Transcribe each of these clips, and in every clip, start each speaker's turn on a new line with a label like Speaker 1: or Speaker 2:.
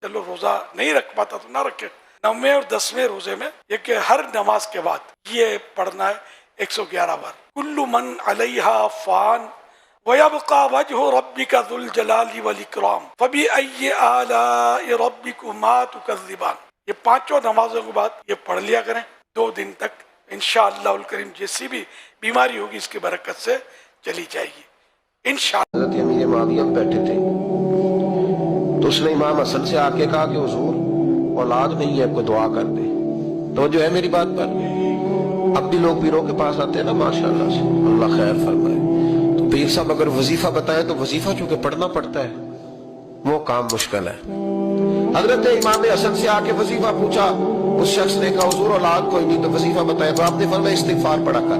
Speaker 1: چلو روزہ نہیں رکھ پاتا تو نہ رکھے. 9ویں اور 10ویں روزے میں یہ کہ ہر نماز کے بعد یہ پڑھنا ہے 111 بار. کل من علیہا فان وَيَبْقَى وَجْهُ رَبِّكَ ذُو الْجَلَالِ وَالْإِكْرَامِ فَبِأَيِّ آلَاءِ رَبِّكُمَا تُكَذِّبَانِ. یہ پانچوں نمازوں کے بعد یہ پڑھ لیا کریں 2 دن تک. انشاءاللہ الکریم جیسی بھی بیماری ہوگی اس کی برکت سے چلی جائے گی انشاءاللہ.
Speaker 2: حضرت امیر معاویہ بیٹھے تھے تو اس نے امام حسن سے آ کے کہا کہ حضور اولاد نہیں ہے، کوئی دعا کر دے. تو جو ہے میری بات پر اب بھی لوگ پیروں کے پاس آتے ہیں نا، ماشاءاللہ سے اللہ خیر فرمائے. تو پیر صاحب اگر وظیفہ بتائے تو وظیفہ چونکہ پڑھنا پڑتا ہے وہ کام مشکل ہے. حضرت امام حسن سے آ کے وظیفہ پوچھا، اس شخص نے کہا حضور اولاد کوئی نہیں تو وظیفہ بتائے. تو آپ نے فرمایا استغفار پڑھا کر.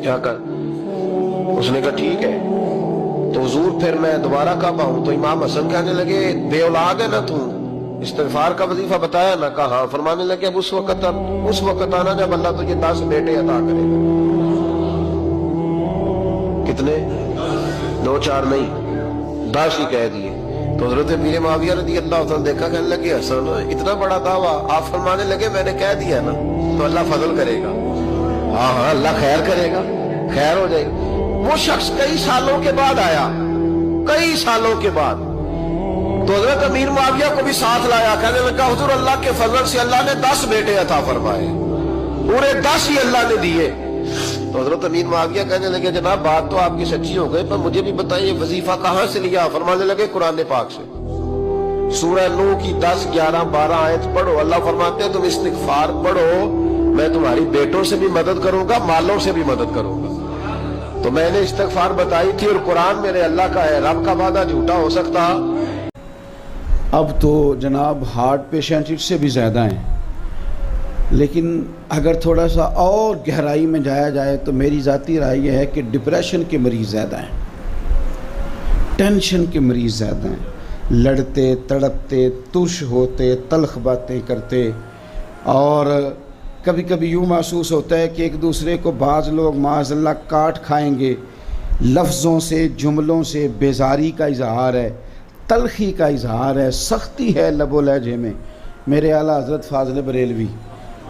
Speaker 2: کیا کر؟ اس نے کہا ٹھیک ہے. تو حضور پھر میں دوبارہ کب آؤں؟ تو امام حسن کہنے لگے بے اولاد ہے نا تو استغفار کا وظیفہ بتایا نا؟ کہا ہاں. فرمانے لگے اب اس وقت آنا جب اللہ تجھے 10 بیٹے عطا کرے گا. کتنے؟ 2 4 نہیں، 10 ہی کہہ دیے. تو حضرت امیر معاویہ رضی اللہ عنہ دیکھا، کہنے لگے حسن اتنا بڑا دعویٰ. آپ فرمانے لگے میں نے کہہ دیا نا تو اللہ فضل کرے گا. ہاں ہاں اللہ خیر کرے گا، خیر ہو جائے گی. وہ شخص کئی سالوں کے بعد آیا، کئی سالوں کے بعد. تو حضرت امیر معاویہ کو بھی ساتھ لایا. کہنے لگا حضور اللہ کے فضل سے اللہ نے 10 بیٹے عطا فرمائے، پورے 10 ہی اللہ نے دیے. تو حضرت امیر معاویہ کہنے لگے جناب بات تو آپ کی سچی ہو گئی، پر مجھے بھی بتائیے وظیفہ کہاں سے لیا؟ فرمانے لگے قرآن پاک سے. سورہ نوح کی 10 11 12 آیت پڑھو. اللہ فرماتے ہیں تم استغفار پڑھو، میں تمہاری بیٹوں سے بھی مدد کروں گا، مالوں سے بھی مدد کروں گا. تو میں نے استغفار بتائی تھی اور قرآن میرے اللہ کا ہے، رب کا وعدہ جھوٹا ہو سکتا؟
Speaker 3: اب تو جناب ہارٹ پیشنٹ اس سے بھی زیادہ ہیں، لیکن اگر تھوڑا سا اور گہرائی میں جایا جائے تو میری ذاتی رائے یہ ہے کہ ڈپریشن کے مریض زیادہ ہیں، ٹینشن کے مریض زیادہ ہیں، لڑتے تڑپتے ترش ہوتے تلخ باتیں کرتے. اور کبھی کبھی یوں محسوس ہوتا ہے کہ ایک دوسرے کو بعض لوگ معاذ اللہ کاٹ کھائیں گے. لفظوں سے جملوں سے بیزاری کا اظہار ہے، تلخی کا اظہار ہے، سختی ہے لب و لہجے میں. میرے اعلیٰ حضرت فاضل بریلوی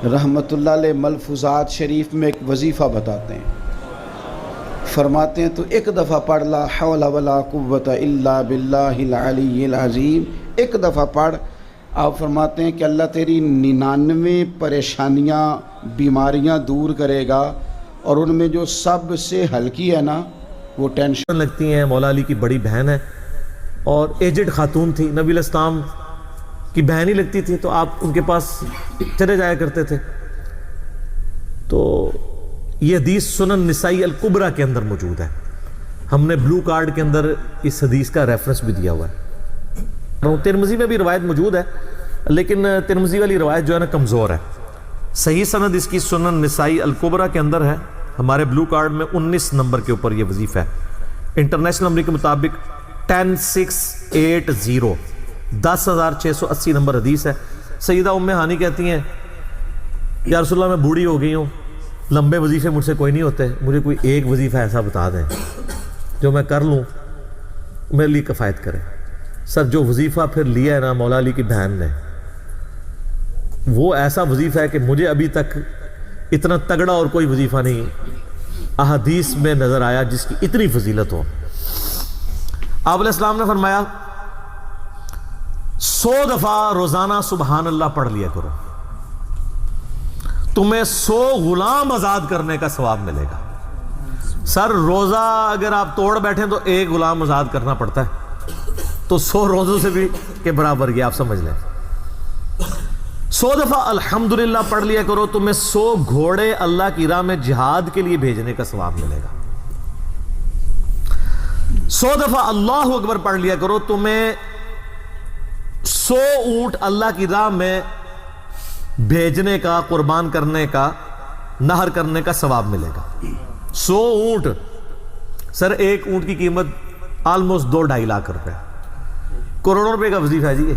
Speaker 3: رحمۃ اللہ علیہ ملفوظات شریف میں ایک وظیفہ بتاتے ہیں. فرماتے ہیں تو ایک دفعہ پڑھ لا حول ولا قوت الا باللہ العلی العظیم، ایک دفعہ پڑھ. آپ فرماتے ہیں کہ اللہ تیری 99 پریشانیاں بیماریاں دور کرے گا، اور ان میں جو سب سے ہلکی ہے نا وہ ٹینشن
Speaker 4: لگتی ہیں. مولا علی کی بڑی بہن ہے اور ایجڈ خاتون تھی، نبی علیہ السلام کی بہن ہی لگتی تھی، تو آپ ان کے پاس چلے جایا کرتے تھے. تو یہ حدیث سنن نسائی الکبریٰ کے اندر موجود ہے. ہم نے بلو کارڈ کے اندر اس حدیث کا ریفرنس بھی دیا ہوا ہے. ترمذی میں بھی روایت موجود ہے، لیکن ترمذی والی روایت جو ہے نا کمزور ہے. صحیح سند اس کی سنن نسائی الکبریٰ کے اندر ہے. ہمارے بلو کارڈ میں 19 نمبر کے اوپر یہ وظیفہ ہے. انٹرنیشنل نمبر کے مطابق 10680 10680 نمبر حدیث ہے. سیدہ ام ہانی کہتی ہیں یا رسول اللہ میں بوڑھی ہو گئی ہوں، لمبے وظیفے مجھ سے کوئی نہیں ہوتے، مجھے کوئی ایک وظیفہ ایسا بتا دیں جو میں کر لوں میرے لیے کفایت کرے. سر جو وظیفہ پھر لیا ہے نا مولا علی کی بہن نے، وہ ایسا وظیفہ ہے کہ مجھے ابھی تک اتنا تگڑا اور کوئی وظیفہ نہیں احادیث میں نظر آیا جس کی اتنی فضیلت ہو. آپ علیہ السلام نے فرمایا 100 دفعہ روزانہ سبحان اللہ پڑھ لیا کرو، تمہیں 100 غلام آزاد کرنے کا ثواب ملے گا. سر روزہ اگر آپ توڑ بیٹھیں تو 1 غلام آزاد کرنا پڑتا ہے، تو 100 روزوں سے بھی کے برابر یہ آپ سمجھ لیں. 100 دفعہ الحمدللہ پڑھ لیا کرو، تمہیں 100 گھوڑے اللہ کی راہ میں جہاد کے لیے بھیجنے کا ثواب ملے گا. 100 دفعہ اللہ اکبر پڑھ لیا کرو، تمہیں 100 اونٹ اللہ کی راہ میں بھیجنے کا، قربان کرنے کا، نہر کرنے کا ثواب ملے گا. 100 اونٹ، سر ایک اونٹ کی قیمت آلموسٹ 2-2.5 لاکھ روپے، کروڑوں روپے کا وظیفہ ہے جی.